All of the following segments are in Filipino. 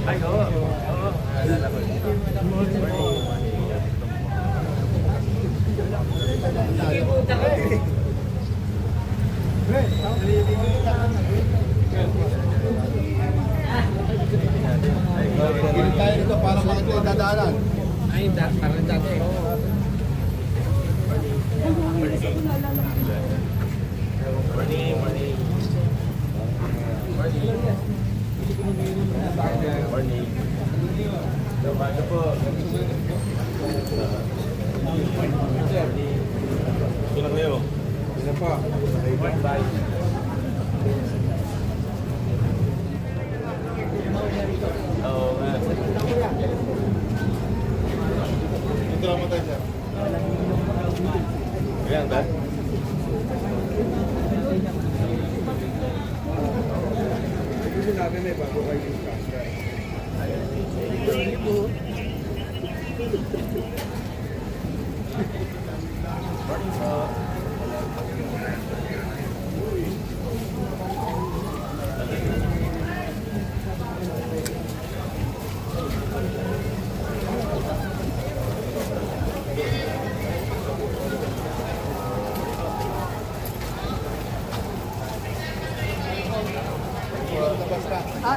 Ay, oo. Oo. Alala ko. Gilid tayo dito para makita yung dadaanan. Ay, parang dati. Morning, morning. Morning. Morning. Umaga po. Ito na kayo. Ano pa? Bye. Oo nga. Dito lang mo tayo, sir. Ayan ba? Kasi natin eh, bago kayo yung cash. Morning po.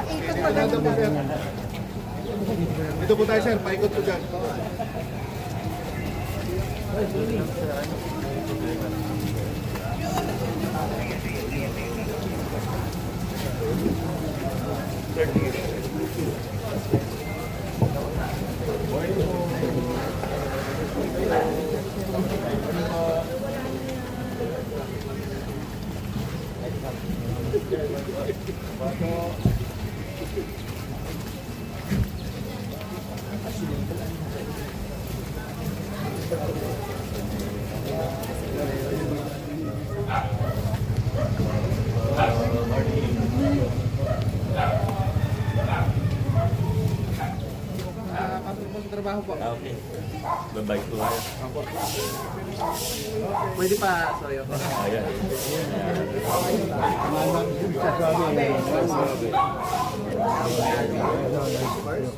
Ikot pa lang. Dito po tayo, sir. Paikot po dyan. Trabaho po. Okay. Bye-bye po kayo. Pwede pa, soyo. Ayan.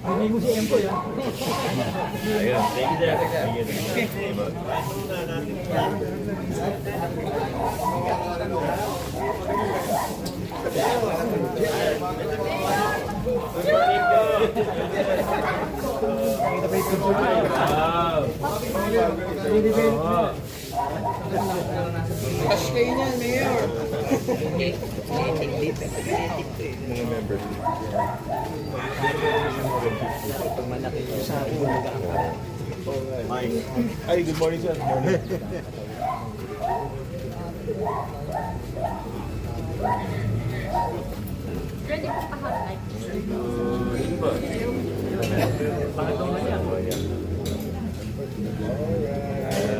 Hindi mo si Empo yan. Ayun. Thank you, sir. Thank you. Wow. Cash kayo niyan, Mayor. Mga members. Pag malaki ko sa akin, Ay, good morning, sir. Morning. Ready po pa hotline. Yun ba? Pangatong na yan.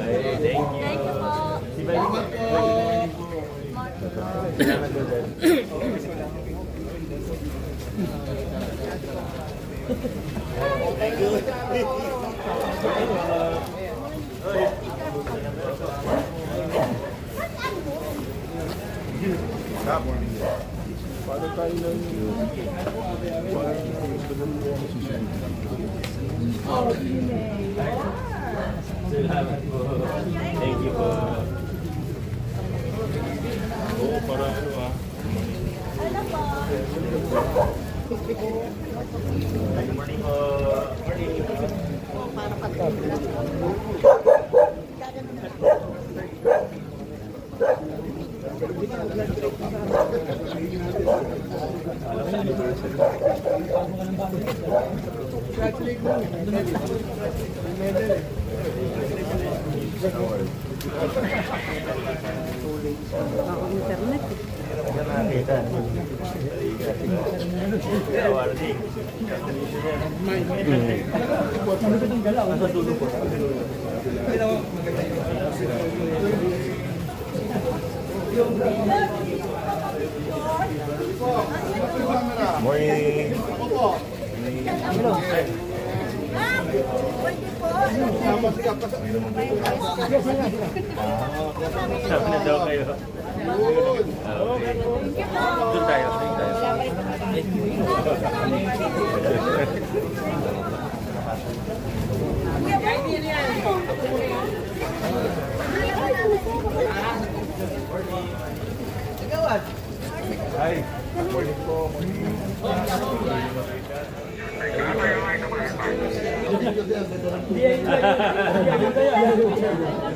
Ay, thank you. Thank you po. Si Bay po. Salamat po, sir. Paano tayo ng... Salamat po. Thank you po. Oo, para ano ah. Ano po? Good morning po. Morning. Para pag-ibig. Internet. Nakita. Awarding. Morning. Sama si Kapas. Sabi na daw kayo. Yun. Okay. Doon tayo. Doon tayo. Hi. Morning po.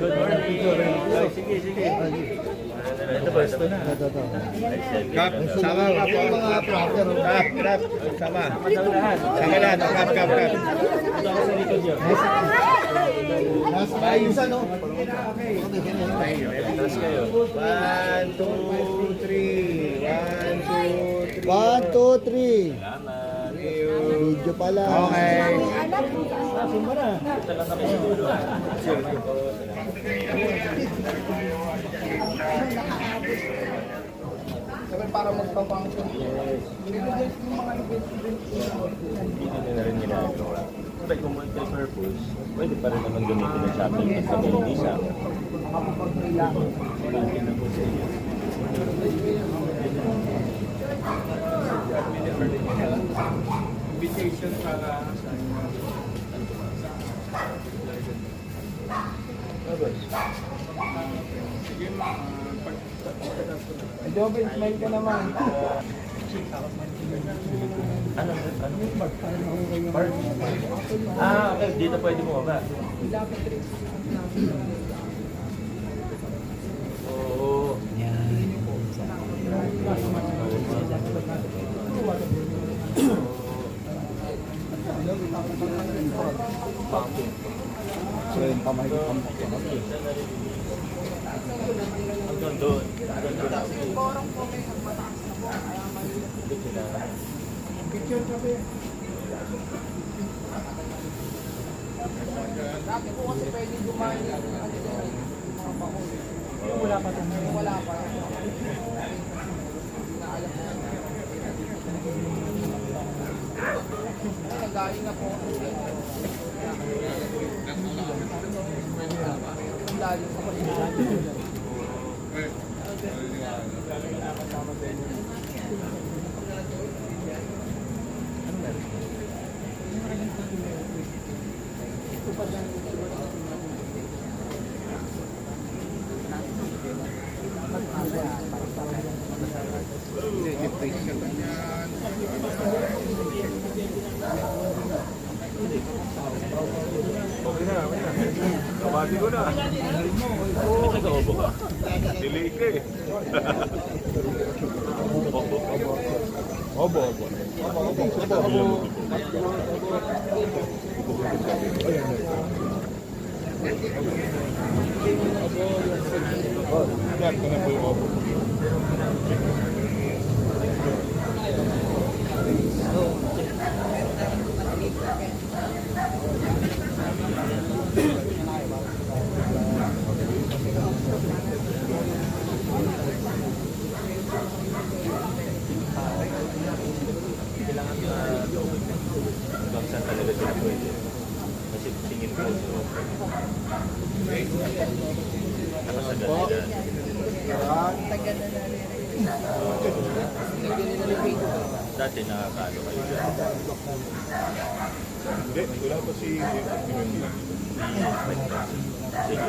Good morning. Ay, sige, sige. Ito ba? Ito na. Kap, sama ka po mga brother. Kap, sama. Sama na, kap. Nasa ayusan, no? Tapos kayo. 1, 2, 3. 1, 2, 3. 1, 2, 3. Salamat. Video pala. Okay. Ito lang kami siguro. Para magpapangko. Hindi na rin ginagawa. But kung multi-purpose, pwede pa rin naman gamitin ng shopping at sa Melissa. Pwede na po sa inyo. Invitation para sige double smile ka naman. Ano? Park? Ah, okay. Dito pwede mo ba? Oo. So yung kamay ko. Hanggang doon. Picture ka ba? Dati po kasi pwede kumain ng mga bakon. Wala pa ito. Wala pa. Nagaling na po. Ang lalim sa pagkakas. Okay na. Kabati ko na. Ba't nag-obo ka? Delay ka eh. Obo. Yan, ito na po yung obo. Kailangan hanggang saan talaga sila pwede. Kasi tingin ko. Nakasagad nila. Dati nakakaano kayo dyan. Hindi, wala pa si Sige.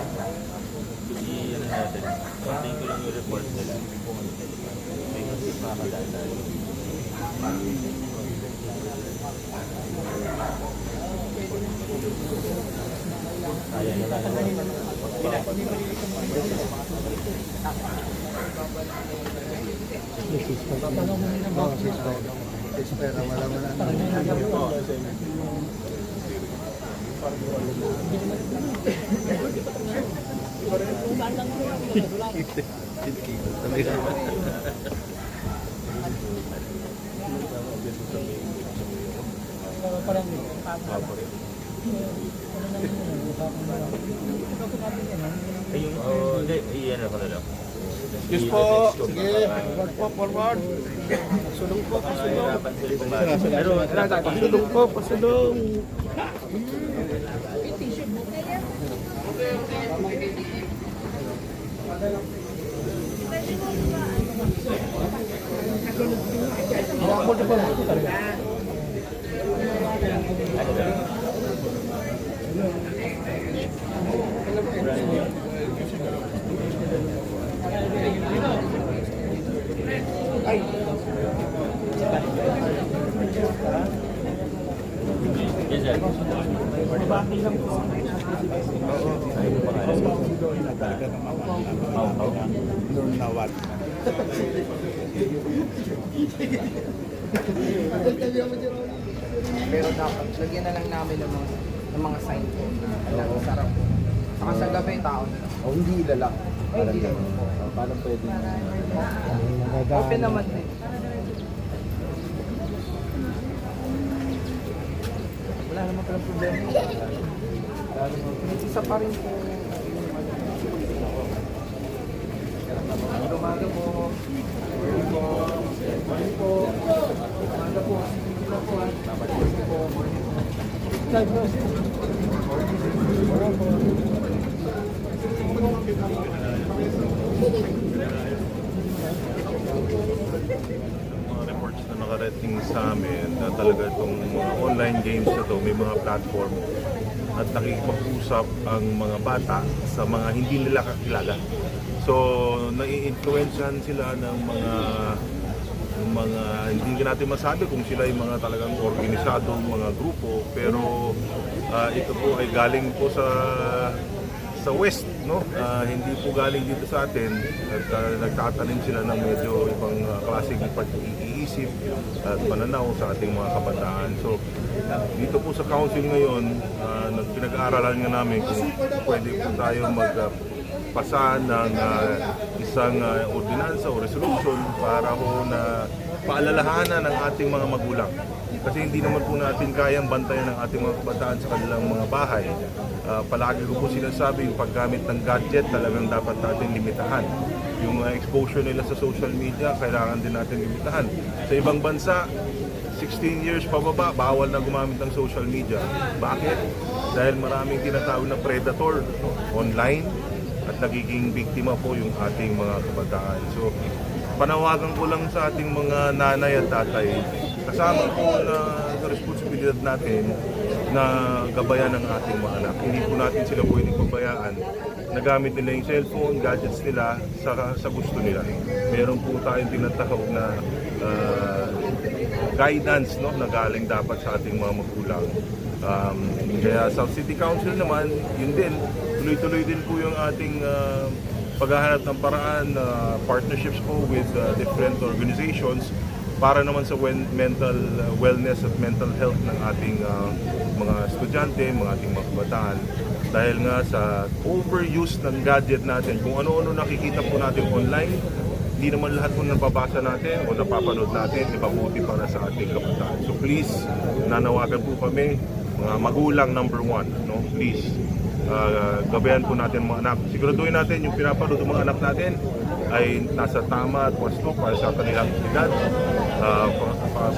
Ano natin. Kontayin ko lang yung report nila. May kasi makakadala. Kaya nila naman. Espera, wala na. Ayun, hindi, iyan ako na lang. Yes po. Sige. Forward. Sulong po, pasulong. Pero, pasulong po, pasulong. multiple ito talaga. Yes, sir. Nawat. Pero dapat, lagyan na lang namin ng mga sign po na sarap po. Saka sa gabi, tao na lang. O hindi ilalak. Ay, hindi lang po. Paano pwede Open naman din. Wala naman palang problema. Isa pa rin po yung umaga po. Morning po. Morning po. Umaga po. Morning po. Mga reports na nakarating sa amin na talaga itong mga online games na to, may mga platform at nakikipag-usap ang mga bata sa mga hindi nila kakilala. So, nai-influensyahan sila ng mga hindi natin masabi kung sila yung mga talagang organisadong mga grupo, pero ito po ay galing po sa West, no? Hindi po galing dito sa atin at nagtatanim sila ng medyo ibang klaseng pag-iisip at pananaw sa ating mga kabataan. So dito po sa council ngayon, pinag-aaralan nga namin kung pwede po tayo magpasa ng isang ordinansa o resolution para po na paalalahanan ng ating mga magulang. Kasi hindi naman po natin kayang bantayan ng ating mga kabataan sa kanilang mga bahay. Palagi ko po sinasabi, yung paggamit ng gadget talagang dapat natin limitahan. Yung exposure nila sa social media, kailangan din natin limitahan. Sa ibang bansa, 16 years pababa, bawal na gumamit ng social media. Bakit? Dahil maraming tinatawag na predator, no? Online, at nagiging biktima po yung ating mga kabataan. So, panawagan ko lang sa ating mga nanay at tatay, kasama po na sa responsibilidad natin na gabayan ng ating mga anak. Hindi po natin sila pwedeng pabayaan na gamit nila yung cellphone, gadgets nila sa gusto nila. Meron po tayong tinatawag na guidance, no, na galing dapat sa ating mga magulang. Kaya sa City Council naman, yun din, tuloy-tuloy din po yung ating paghahanap ng paraan, partnerships po with different organizations para naman sa mental wellness at mental health ng ating mga estudyante, mga ating mga kabataan. Dahil nga sa overuse ng gadget natin, kung ano-ano nakikita po natin online, hindi naman lahat po nababasa natin o napapanood natin, ipabuti para sa ating kabataan. So please, nanawagan po kami, mga magulang number 1, no? Please, gabayan po natin mga anak. Siguraduhin natin yung pinapanood ng mga anak natin ay nasa tama at wasto para sa kanilang edad.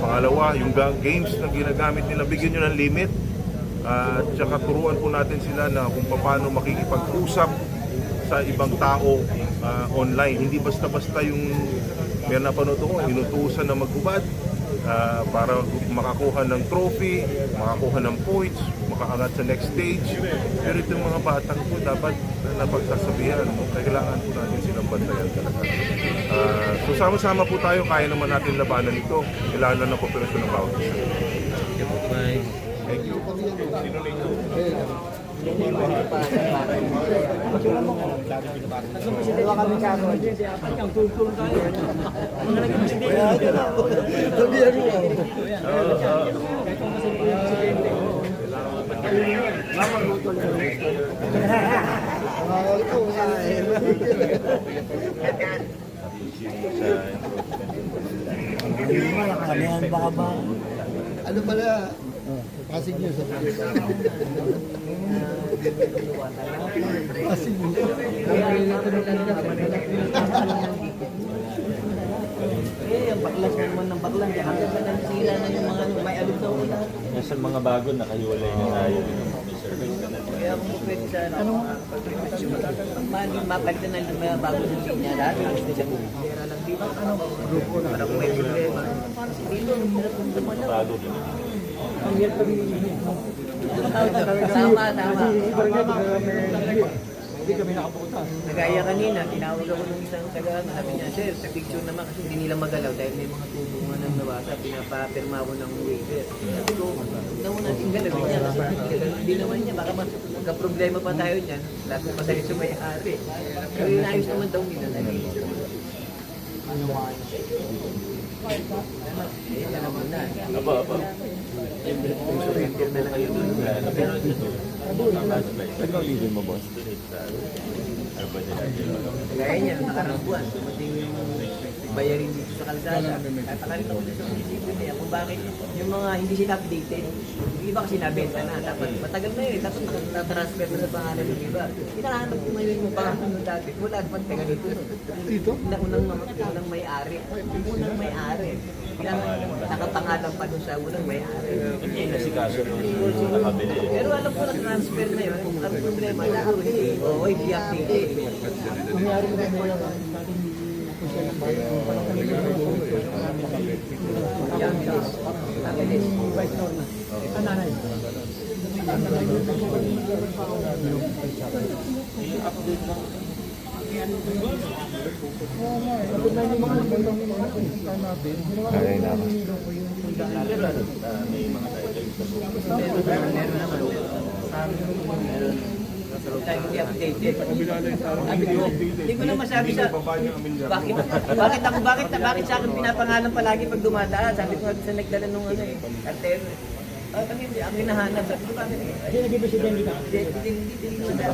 Pangalawa, yung games na ginagamit nila, bigyan nyo ng limit. At saka turuan po natin sila na kung paano makikipag-usap sa ibang tao online. Hindi basta-basta yung may napanood ko, inutusan na maghubad para makakuha ng trophy, makakuha ng points, makaangat sa next stage. Pero itong mga batang po dapat napagsasabihan. Kailangan po natin silang bantayan talaga. So sama-sama po tayo, kaya naman natin labanan ito. Kailangan lang ng kooperasyon ng bawat isa. Thank you. Sino nito? Ano pala? Pasig nyo sa Pasig nyo. Ang baklas naman ng baklang. Hanggang sa sila na yung mga may alog sa ulan. Yung sa mga bago, nakahiwalay na tayo. service ka na. Kaya kung po pwede sa pag-request mapalitan na yung mga bago ng linya lahat yung gusto siya pera lang dito grupo na para kung may problema dito Bago din. tama Hindi kami nakapunta. nagaya kanina tinawag ako ng isang taga sabi niya sir sa picture naman kasi hindi nila magalaw dahil may mga tubo nga nang nawasa pinapapirma ko ng waiver sabi ko huwag na muna natin galawin niya kasi hindi naman niya baka magka-problema pa tayo niyan lahat pa tayo sa may-ari pero inayos naman daw nila ayun na naman na Aba. Surrender na lang kayo dun. Pero ito, tama mo, boss? Donate sa ano ba nila? Gaya niya, nakarang buwan, dumating yung bayarin dito sa kalsada. At akalit ako sa munisipyo niya kung bakit yung mga hindi sila updated. Yung iba kasi nabenta na, dapat matagal na yun, tapos natatransfer na sa pangalan ng iba. Hinahanap ko ngayon yung pangalan ng dati, wala naman taga dito. Dito? Unang may-ari. Unang may-ari. Nakapangalan pa doon sa unang may-ari. Hindi na si Kaso nung nakabili. Pero alam ko na transfer na yun. Ang problema, siguro hindi updated. Nangyari ko na po yung natin kung siya yung Yan, bilis. Ang bilis. vice norma. Nanay. I-update lang. Kaya na. Pero ano, may mga title sa book. Meron naman. Meron. Hindi updated. Sabi ko, hindi ko na masabi sa bakit sa akin pinapangalan palagi pag dumadaan. Sabi ko sa nagdala nung ano eh, cartero. Kami hindi, ang hinahanap. Sabi ko bakit eh. Kasi nag-ibig hindi ka. Hindi na.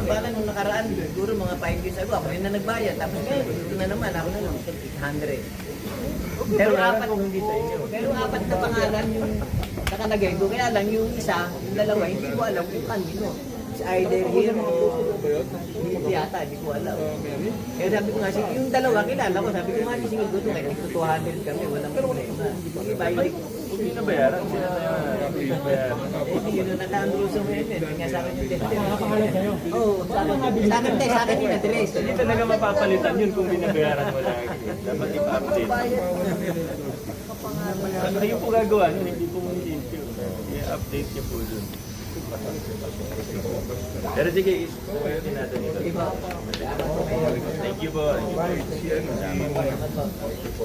Bala nung nakaraan, siguro mga 5 years ago, ako yun na nagbayad. Tapos ngayon, ito na naman, ako na lang, 800. Pero apat na pangalan yung nakalagay ko. Kaya lang yung isa, yung dalawa, hindi ko alam kung kanino. It's either here o hindi yata, hindi ko alam. Kaya sabi ko nga, yung dalawa kilala ko, sabi ko nga, singil ko ito, kaya 200 kami, walang problema. Yung iba, Hindi na bayaran. Sila na bayaran. hindi yun ang nakaandruso ngayon eh. Kaya sa akin yung dente. Nakapangalan sa'yo. Oo, sa akin yung address. Hindi talaga mapapalitan yun kung binabayaran mo lagi. Dapat i-update. Kayo po gagawa nun, hindi po munisipyo. I-update niyo po dun. Pero sige, is-update natin ito. Thank you po.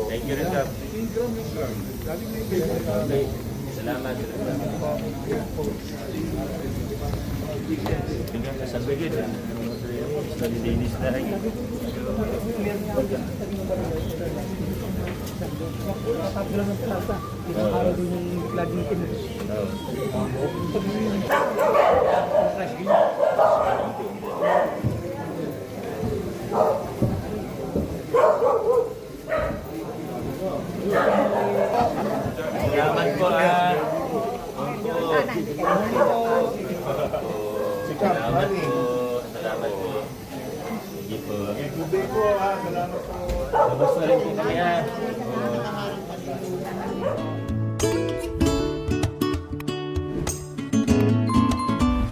Thank you rin, Kap. Salamat. Tingnan ka sa bagay. Nalinis na rin. Tatlo ng plaza. Isang araw din yung laging tin. Salamat po ah. Salamat po. Salamat po. Sige po. Tubig po ha, salamat po. Labas na rin po kami ah.